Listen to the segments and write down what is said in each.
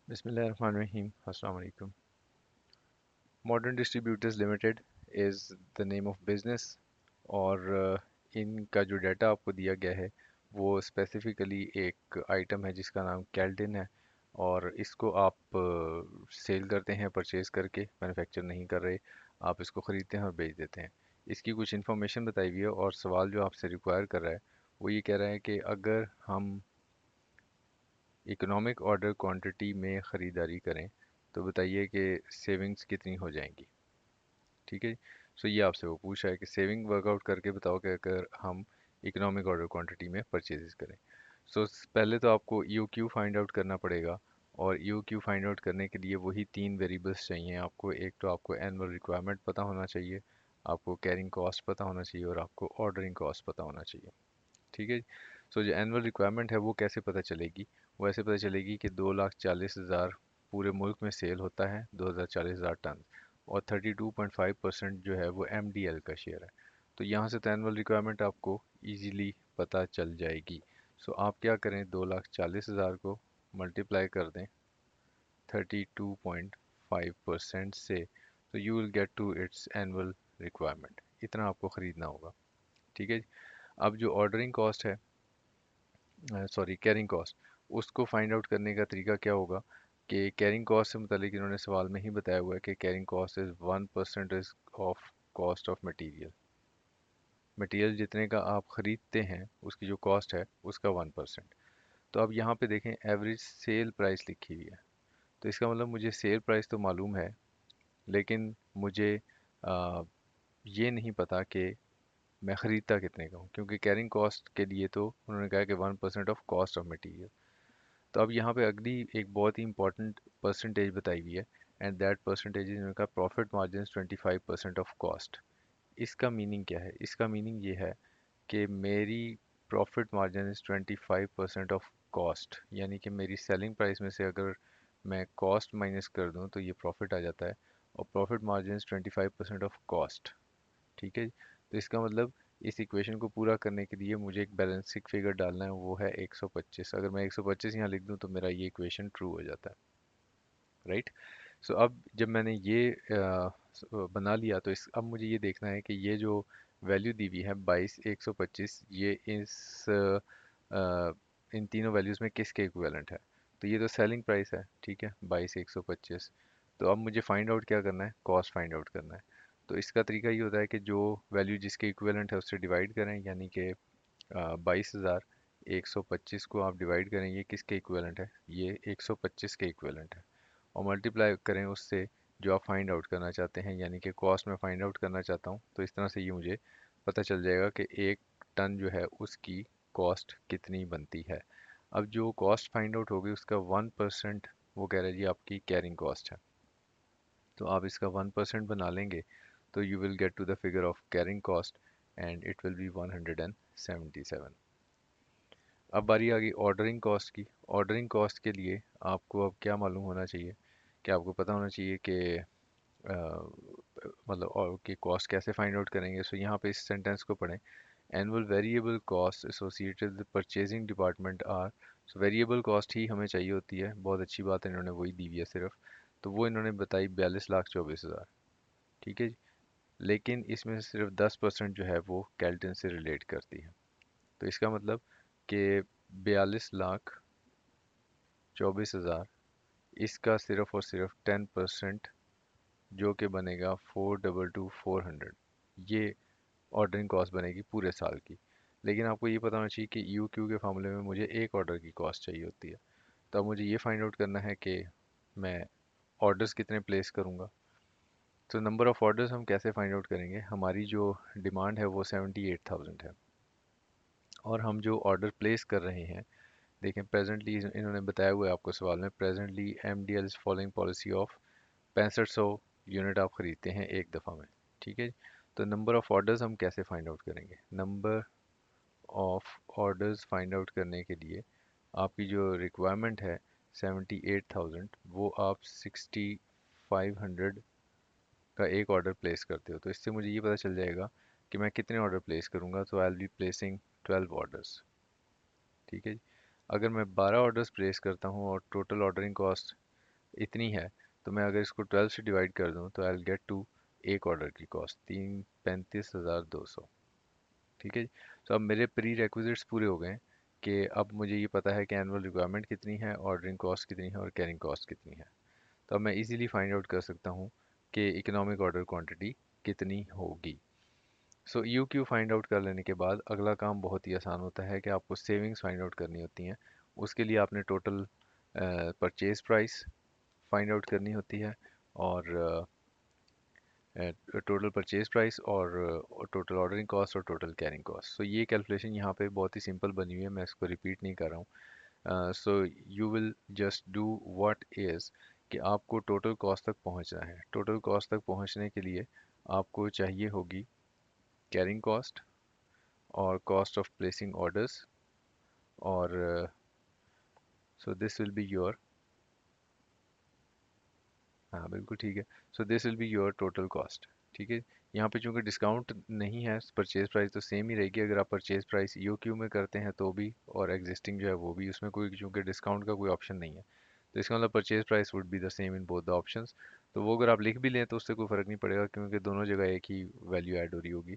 Bismillahirrahmanirrahim. Assalamu alaikum. Modern Distributors Limited is the name of business और इनका जो data आपको दिया गया है वो स्पेसिफिकली एक आइटम है जिसका नाम कैल्डिन है और इसको आप सेल करते हैं परचेज करके मैन्युफैक्चर नहीं कर रहे। आप इसको ख़रीदते हैं और बेच देते हैं। इसकी कुछ इन्फॉर्मेशन बताई हुई है और सवाल जो आपसे रिक्वायर कर रहा है वो ये कह रहा है कि अगर हम इकोनॉमिक ऑर्डर क्वांटिटी में ख़रीदारी करें तो बताइए कि सेविंग्स कितनी हो जाएंगी। ठीक है। सो ये आपसे वो पूछ रहा है कि सेविंग वर्कआउट करके बताओ कि अगर हम इकोनॉमिक ऑर्डर क्वांटिटी में परचेजेस करें। सो पहले तो आपको EOQ फाइंड आउट करना पड़ेगा और EOQ फाइंड आउट करने के लिए वही तीन वेरिएबल्स चाहिए आपको। एक तो आपको एनुअल रिक्वायरमेंट पता होना चाहिए, आपको कैरिंग कॉस्ट पता होना चाहिए और आपको ऑर्डरिंग कॉस्ट पता होना चाहिए। ठीक है। सो जो एनुअल रिक्वायरमेंट है वो कैसे पता चलेगी? वो ऐसे पता चलेगी कि 2,40,000 पूरे मुल्क में सेल होता है, 2,40,000 टन, और 32.5% जो है वो MDL का शेयर है। तो यहाँ से तो एनुअल रिक्वायरमेंट आपको इजीली पता चल जाएगी। सो आप क्या करें, 2,40,000 को मल्टीप्लाई कर दें 32.5% से, तो you will get to its annual requirement. इतना आपको ख़रीदना होगा। ठीक है। अब जो ऑर्डरिंग कॉस्ट है, सॉरी कैरिंग कॉस्ट, उसको फाइंड आउट करने का तरीका क्या होगा कि कैरिंग कॉस्ट से मुतालिक इन्होंने सवाल में ही बताया हुआ है कि carrying cost is 1% of cost of material. Material जितने का आप ख़रीदते हैं उसकी जो कॉस्ट है उसका 1%। तो अब यहाँ पे देखें एवरेज सेल प्राइस लिखी हुई है। तो इसका मतलब मुझे सेल प्राइस तो मालूम है, लेकिन मुझे आ, ये नहीं पता कि मैं ख़रीदता कितने का हूँ, क्योंकि कैरिंग कॉस्ट के लिए तो उन्होंने कहा कि 1% ऑफ कॉस्ट ऑफ मटेरियल। तो अब यहाँ पे अगली एक बहुत ही इंपॉर्टेंट परसेंटेज बताई हुई है, एंड दैट परसेंटेज इज उनका प्रॉफिट मार्जिन 25% ऑफ कॉस्ट। इसका मीनिंग क्या है? इसका मीनिंग ये है कि मेरी profit margin is 25% of cost, यानी कि मेरी सेलिंग प्राइस में से अगर मैं कॉस्ट माइनस कर दूं तो ये प्रॉफिट आ जाता है, और profit margin is 25% of cost. ठीक है। तो इसका मतलब इस इक्वेशन को पूरा करने के लिए मुझे एक बैलेंसिंग फिगर डालना है, वो है 125। अगर मैं 125 यहाँ लिख दूँ तो मेरा ये इक्वेशन ट्रू हो जाता है। राइट। सो अब जब मैंने ये बना लिया तो इस अब मुझे ये देखना है कि ये जो वैल्यू दी हुई है 22,125, ये इन तीनों वैल्यूज़ में किसके इक्विवेलेंट है? तो ये तो सेलिंग प्राइस है, ठीक है, 22,125। तो अब मुझे फाइंड आउट क्या करना है? कॉस्ट फाइंड आउट करना है। तो इसका तरीका ये होता है कि जो वैल्यू जिसके इक्विवेलेंट है उससे डिवाइड करें, यानी कि 22,125 को आप डिवाइड करें, ये किसके इक्विवेलेंट है? ये 125 के इक्विवेलेंट है, और मल्टीप्लाई करें उससे जो आप फाइंड आउट करना चाहते हैं, यानी कि कॉस्ट में फाइंड आउट करना चाहता हूँ। तो इस तरह से ये मुझे पता चल जाएगा कि एक टन जो है उसकी कॉस्ट कितनी बनती है। अब जो कॉस्ट फाइंड आउट होगी उसका 1%, वो कह रहे हैं जी आपकी कैरिंग कॉस्ट है। तो आप इसका 1% बना लेंगे तो you will get to the figure of carrying cost, and it will be 177। अब बारी आ गई ऑर्डरिंग कॉस्ट की। ऑर्डरिंग कॉस्ट के लिए आपको अब क्या मालूम होना चाहिए? कि आपको पता होना चाहिए कि मतलब और कि कॉस्ट कैसे फाइंड आउट करेंगे। सो यहाँ पे इस सेंटेंस को पढ़ें। Annual variable cost associated with purchasing department are. So variable cost ही हमें चाहिए होती है, बहुत अच्छी बात है, इन्होंने वही दी हुई है सिर्फ। तो वो इन्होंने बताई 42,24,000। ठीक है जी। लेकिन इसमें से सिर्फ 10% जो है वो कैल्टन से रिलेट करती है। तो इसका मतलब कि 42,24,000, इसका सिर्फ और सिर्फ 10%, जो कि बनेगा 422,400, ये ऑर्डरिंग कॉस्ट बनेगी पूरे साल की। लेकिन आपको ये पता होना चाहिए कि EOQ के फार्मूले में मुझे एक ऑर्डर की कॉस्ट चाहिए होती है। तो अब मुझे ये फाइंड आउट करना है कि मैं ऑर्डर्स कितने प्लेस करूँगा। तो नंबर ऑफ़ ऑर्डर्स हम कैसे फाइंड आउट करेंगे? हमारी जो डिमांड है वो 78,000 है, और हम जो ऑर्डर प्लेस कर रहे हैं, देखें प्रेजेंटली इन्होंने बताया हुआ है आपको सवाल में, presently MDL is following policy of 6500 unit आप ख़रीदते हैं एक दफ़ा में। ठीक है। तो नंबर ऑफ़ ऑर्डर्स हम कैसे फाइंड आउट करेंगे? Number of orders find out करने के लिए आपकी जो रिक्वायरमेंट है 78,000, वो आप 6,500 का एक ऑर्डर प्लेस करते हो। तो इससे मुझे ये पता चल जाएगा कि मैं कितने ऑर्डर प्लेस करूँगा। तो I will be placing 12 orders. ठीक है जी। अगर मैं 12 ऑर्डर्स प्लेस करता हूँ और टोटल ऑर्डरिंग कॉस्ट इतनी है, तो मैं अगर इसको 12 से डिवाइड कर दूं तो आई विल गेट टू एक ऑर्डर की कॉस्ट 35,200। ठीक है जी। तो अब मेरे प्री रिक्विजिट्स पूरे हो गए कि अब मुझे ये पता है कि एनुअल रिक्वायरमेंट कितनी है, ऑर्डरिंग कॉस्ट कितनी है और कैरिंग कॉस्ट कितनी है। तो अब मैं इजीली फाइंड आउट कर सकता हूँ कि इकोनॉमिक ऑर्डर क्वांटिटी कितनी होगी। So you Q find out कर लेने के बाद अगला काम बहुत ही आसान होता है कि आपको सेविंग्स फाइंड आउट करनी होती हैं। उसके लिए आपने total purchase price find out करनी होती है, और टोटल परचेज प्राइस और टोटल ऑर्डरिंग कॉस्ट और टोटल कैरिंग कॉस्ट। सो ये कैलकुलेशन यहाँ पे बहुत ही सिंपल बनी हुई है, मैं इसको रिपीट नहीं कर रहा हूँ। So you will just do what is कि आपको टोटल कॉस्ट तक पहुँचना है। टोटल कॉस्ट तक पहुँचने के लिए आपको चाहिए होगी कैरिंग कॉस्ट और कॉस्ट ऑफ प्लेसिंग ऑर्डर्स, और so this will be your, हाँ बिल्कुल ठीक है, so this will be your total cost. ठीक है। यहाँ पे चूंकि डिस्काउंट नहीं है, परचेज प्राइस तो सेम ही रहेगी। अगर आप परचेज प्राइस ईओ क्यू में करते हैं तो भी, और एग्जिस्टिंग जो है वो भी, उसमें कोई चूंकि डिस्काउंट का कोई ऑप्शन नहीं है, तो इसका मतलब purchase price would be the same in both the options. तो वो अगर आप लिख भी लें तो उससे कोई फ़र्क नहीं पड़ेगा, क्योंकि दोनों जगह एक ही वैल्यू ऐड हो रही होगी।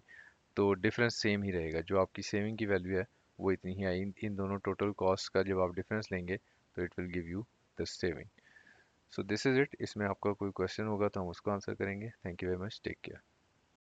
तो डिफरेंस सेम ही रहेगा, जो आपकी सेविंग की वैल्यू है वो इतनी ही है। इन दोनों टोटल कॉस्ट का जब आप डिफरेंस लेंगे तो it will give you the saving. So this is it. इसमें आपका कोई क्वेश्चन होगा तो हम उसको आंसर करेंगे। Thank you very much, take care.